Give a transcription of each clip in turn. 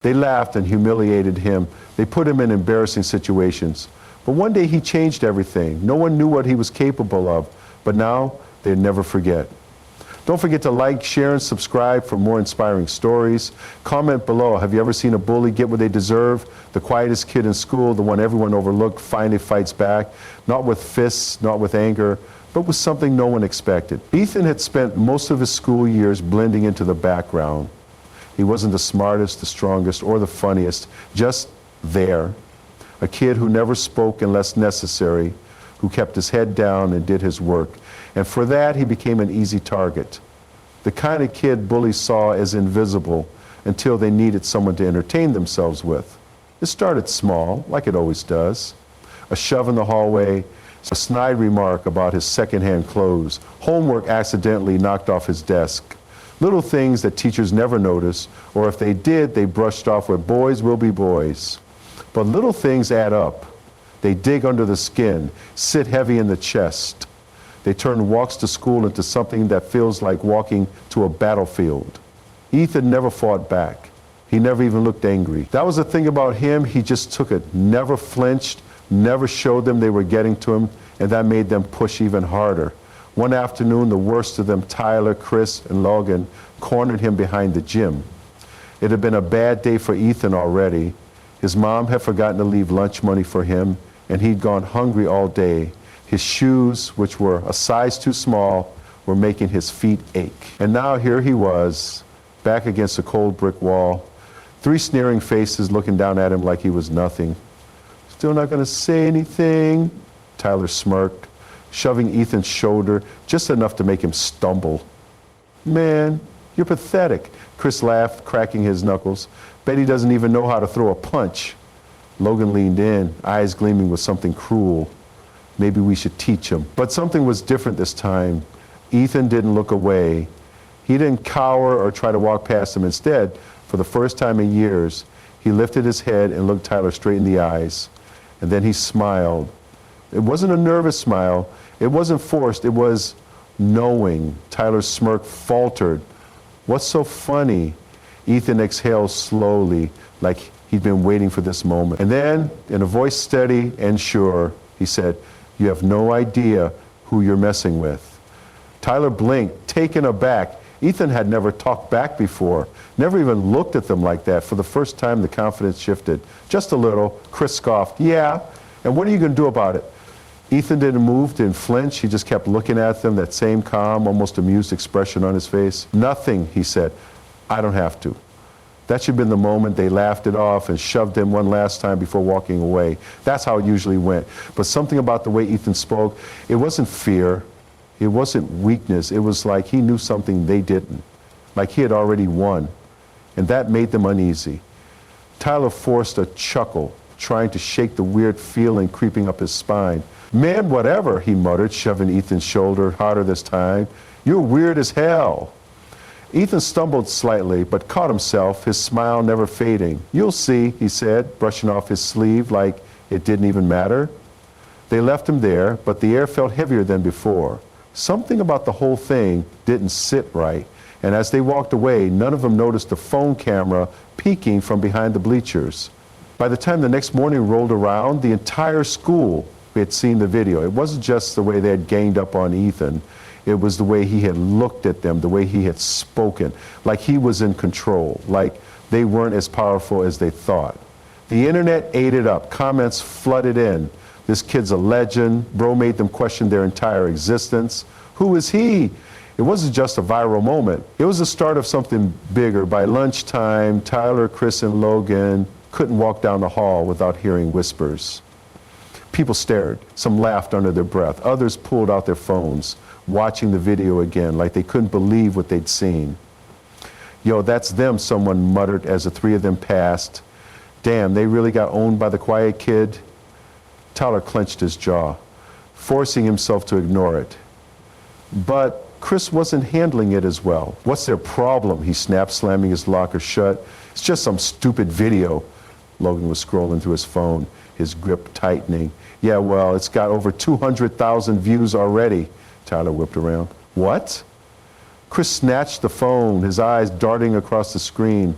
They laughed and humiliated him. They put him in embarrassing situations. But one day he changed everything. No one knew what he was capable of, but now they'd never forget. Don't forget to like, share, and subscribe for more inspiring stories. Comment below, have you ever seen a bully get what they deserve? The quietest kid in school, the one everyone overlooked, finally fights back, not with fists, not with anger, but with something no one expected. Ethan had spent most of his school years blending into the background. He wasn't the smartest, the strongest, or the funniest, just there. A kid who never spoke unless necessary, who kept his head down and did his work. And for that, he became an easy target. The kind of kid bullies saw as invisible until they needed someone to entertain themselves with. It started small, like it always does. A shove in the hallway, a snide remark about his secondhand clothes, homework accidentally knocked off his desk. Little things that teachers never noticed, or if they did, they brushed off with boys will be boys. But little things add up. They dig under the skin, sit heavy in the chest. They turn walks to school into something that feels like walking to a battlefield. Ethan never fought back. He never even looked angry. That was the thing about him, he just took it, never flinched, never showed them they were getting to him, and that made them push even harder. One afternoon, the worst of them, Tyler, Chris, and Logan, cornered him behind the gym. It had been a bad day for Ethan already. His mom had forgotten to leave lunch money for him, and he'd gone hungry all day. His shoes, which were a size too small, were making his feet ache. And now here he was, back against a cold brick wall, three sneering faces looking down at him like he was nothing. Still not gonna say anything? Tyler smirked, shoving Ethan's shoulder just enough to make him stumble. Man, you're pathetic, Chris laughed, cracking his knuckles. Bet he doesn't even know how to throw a punch. Logan leaned in, eyes gleaming with something cruel. Maybe we should teach him. But something was different this time. Ethan didn't look away. He didn't cower or try to walk past him. Instead, for the first time in years, he lifted his head and looked Tyler straight in the eyes. And then he smiled. It wasn't a nervous smile. It wasn't forced. It was knowing. Tyler's smirk faltered. What's so funny? Ethan exhaled slowly, like he'd been waiting for this moment. And then, in a voice steady and sure, he said, "You have no idea who you're messing with." Tyler blinked, taken aback. Ethan had never talked back before, never even looked at them like that. For the first time, the confidence shifted. Just a little. Chris scoffed, "Yeah, and what are you going to do about it?" Ethan didn't move, didn't flinch. He just kept looking at them, that same calm, almost amused expression on his face. "Nothing," he said. "I don't have to." That should have been the moment they laughed it off and shoved him one last time before walking away. That's how it usually went. But something about the way Ethan spoke, it wasn't fear, it wasn't weakness. It was like he knew something they didn't, like he had already won. And that made them uneasy. Tyler forced a chuckle, trying to shake the weird feeling creeping up his spine. "Man, whatever," he muttered, shoving Ethan's shoulder harder this time. "You're weird as hell." Ethan stumbled slightly, but caught himself, his smile never fading. "You'll see," he said, brushing off his sleeve like it didn't even matter. They left him there, but the air felt heavier than before. Something about the whole thing didn't sit right, and as they walked away, none of them noticed the phone camera peeking from behind the bleachers. By the time the next morning rolled around, the entire school had seen the video. It wasn't just the way they had ganged up on Ethan. It was the way he had looked at them, the way he had spoken, like he was in control, like they weren't as powerful as they thought. The internet ate it up. Comments flooded in. "This kid's a legend." Bro made them question their entire existence. "Who is he?" It wasn't just a viral moment. It was the start of something bigger. By lunchtime, Tyler, Chris, and Logan couldn't walk down the hall without hearing whispers. People stared. Some laughed under their breath. Others pulled out their phones, watching the video again, like they couldn't believe what they'd seen. "Yo, that's them," someone muttered as the three of them passed. "Damn, they really got owned by the quiet kid." Tyler clenched his jaw, forcing himself to ignore it. But Chris wasn't handling it as well. "What's their problem?" he snapped, slamming his locker shut. "It's just some stupid video." Logan was scrolling through his phone, his grip tightening. "Yeah, well, it's got over 200,000 views already." Tyler whipped around. "What?" Chris snatched the phone, his eyes darting across the screen.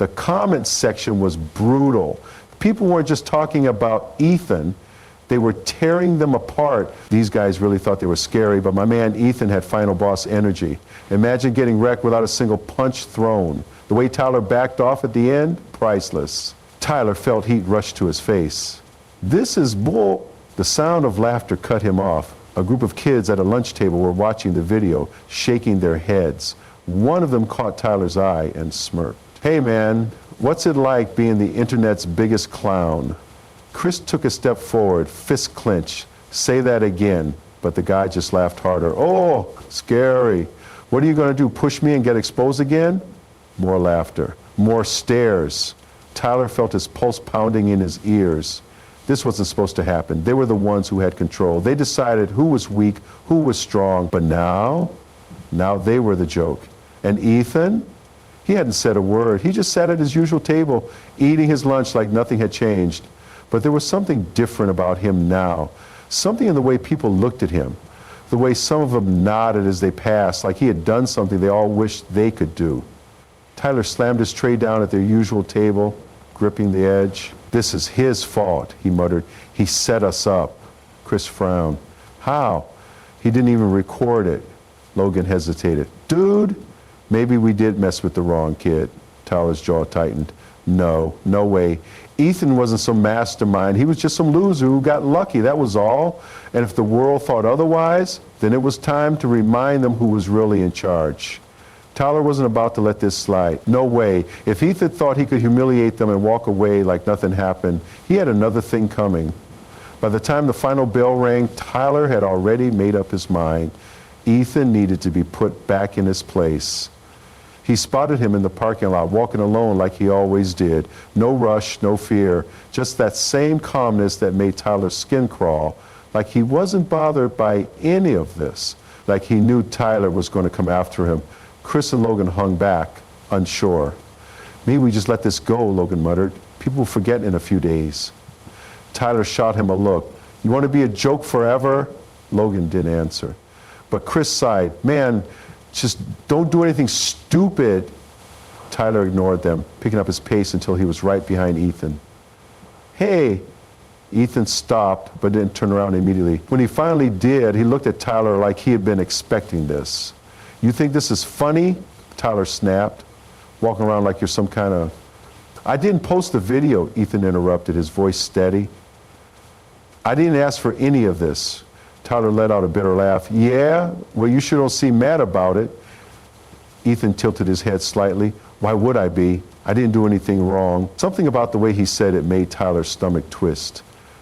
The comment section was brutal. People weren't just talking about Ethan, they were tearing them apart. These guys really thought they were scary, but my man Ethan had final boss energy. Imagine getting wrecked without a single punch thrown. The way Tyler backed off at the end, priceless. Tyler felt heat rush to his face. This is bull. The sound of laughter cut him off. A group of kids at a lunch table were watching the video, shaking their heads. One of them caught Tyler's eye and smirked. Hey man, what's it like being the internet's biggest clown? Chris took a step forward, fist clenched. Say that again, but the guy just laughed harder. Oh, scary. What are you gonna do, push me and get exposed again? More laughter, more stares. Tyler felt his pulse pounding in his ears. This wasn't supposed to happen. They were the ones who had control. They decided who was weak, who was strong, but now they were the joke. And Ethan? He hadn't said a word. He just sat at his usual table, eating his lunch like nothing had changed. But there was something different about him now. Something in the way people looked at him. The way some of them nodded as they passed, like he had done something they all wished they could do. Tyler slammed his tray down at their usual table, gripping the edge. This is his fault, he muttered. He set us up. Chris frowned. How? He didn't even record it. Logan hesitated. Dude, maybe we did mess with the wrong kid. Tyler's jaw tightened. No way. Ethan wasn't some mastermind. He was just some loser who got lucky, that was all. And if the world thought otherwise, then it was time to remind them who was really in charge. Tyler wasn't about to let this slide. No way. If Ethan thought he could humiliate them and walk away like nothing happened, he had another thing coming. By the time the final bell rang, Tyler had already made up his mind. Ethan needed to be put back in his place. He spotted him in the parking lot, walking alone like he always did. No rush, no fear, just that same calmness that made Tyler's skin crawl, like he wasn't bothered by any of this, like he knew Tyler was going to come after him. Chris and Logan hung back, unsure. Maybe we just let this go, Logan muttered. People will forget in a few days. Tyler shot him a look. You want to be a joke forever? Logan didn't answer. But Chris sighed. Man, just don't do anything stupid. Tyler ignored them, picking up his pace until he was right behind Ethan. Hey! Ethan stopped, but didn't turn around immediately. When he finally did, he looked at Tyler like he had been expecting this. You think this is funny? Tyler snapped, walking around like you're some kind of... I didn't post the video, Ethan interrupted, his voice steady. I didn't ask for any of this. Tyler let out a bitter laugh. Yeah? Well, you sure don't seem mad about it. Ethan tilted his head slightly. Why would I be? I didn't do anything wrong. Something about the way he said it made Tyler's stomach twist.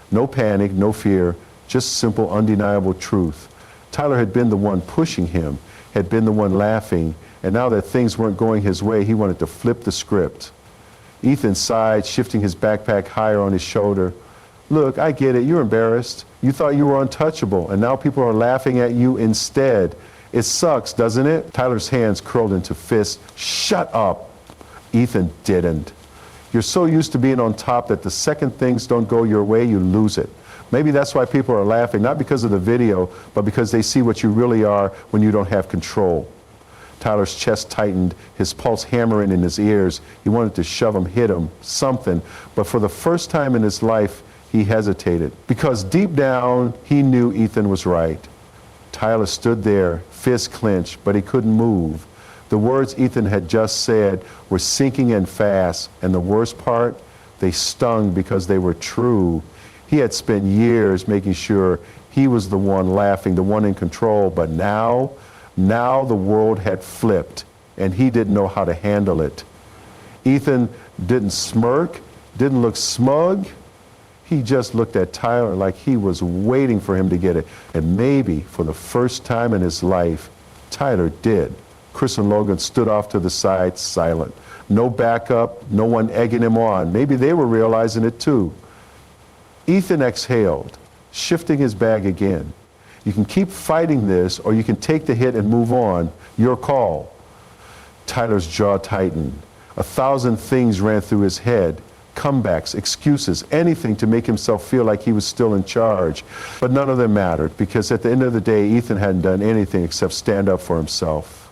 No panic, no fear, just simple, undeniable truth. Tyler had been the one pushing him, had been the one laughing, and now that things weren't going his way, he wanted to flip the script. Ethan sighed, shifting his backpack higher on his shoulder. Look, I get it, you're embarrassed. You thought you were untouchable, and now people are laughing at you instead. It sucks, doesn't it? Tyler's hands curled into fists. Shut up. Ethan didn't. You're so used to being on top that the second things don't go your way, you lose it. Maybe that's why people are laughing, not because of the video, but because they see what you really are when you don't have control. Tyler's chest tightened, his pulse hammering in his ears. He wanted to shove him, hit him, something, but for the first time in his life, he hesitated. Because deep down, he knew Ethan was right. Tyler stood there, fist clenched, but he couldn't move. The words Ethan had just said were sinking in fast, and the worst part, they stung because they were true. He had spent years making sure he was the one laughing, the one in control, but now the world had flipped, and he didn't know how to handle it. Ethan didn't smirk, didn't look smug. He just looked at Tyler like he was waiting for him to get it. And maybe for the first time in his life, Tyler did. Chris and Logan stood off to the side, silent. No backup, no one egging him on. Maybe they were realizing it too. Ethan exhaled, shifting his bag again. You can keep fighting this, or you can take the hit and move on. Your call. Tyler's jaw tightened. 1,000 things ran through his head. Comebacks, excuses, anything to make himself feel like he was still in charge. But none of them mattered, because at the end of the day, Ethan hadn't done anything except stand up for himself.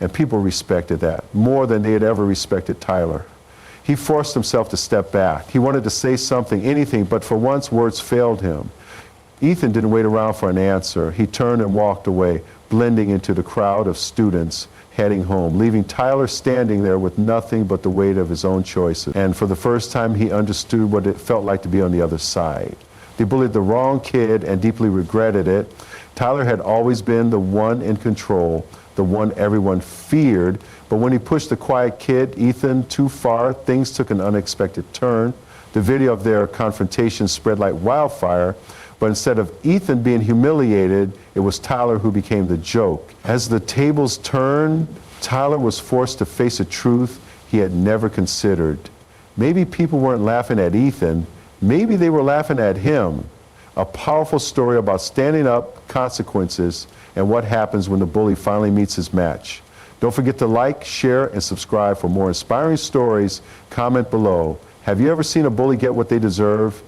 And people respected that, more than they had ever respected Tyler. He forced himself to step back. He wanted to say something, anything, but for once words failed him. Ethan didn't wait around for an answer. He turned and walked away, blending into the crowd of students heading home, leaving Tyler standing there with nothing but the weight of his own choices. And for the first time, he understood what it felt like to be on the other side. They bullied the wrong kid and deeply regretted it. Tyler had always been the one in control, the one everyone feared, but when he pushed the quiet kid, Ethan, too far, things took an unexpected turn. The video of their confrontation spread like wildfire, but instead of Ethan being humiliated, it was Tyler who became the joke. As the tables turned, Tyler was forced to face a truth he had never considered. Maybe people weren't laughing at Ethan, maybe they were laughing at him. A powerful story about standing up, consequences, and what happens when the bully finally meets his match. Don't forget to like, share, and subscribe for more inspiring stories. Comment below. Have you ever seen a bully get what they deserve?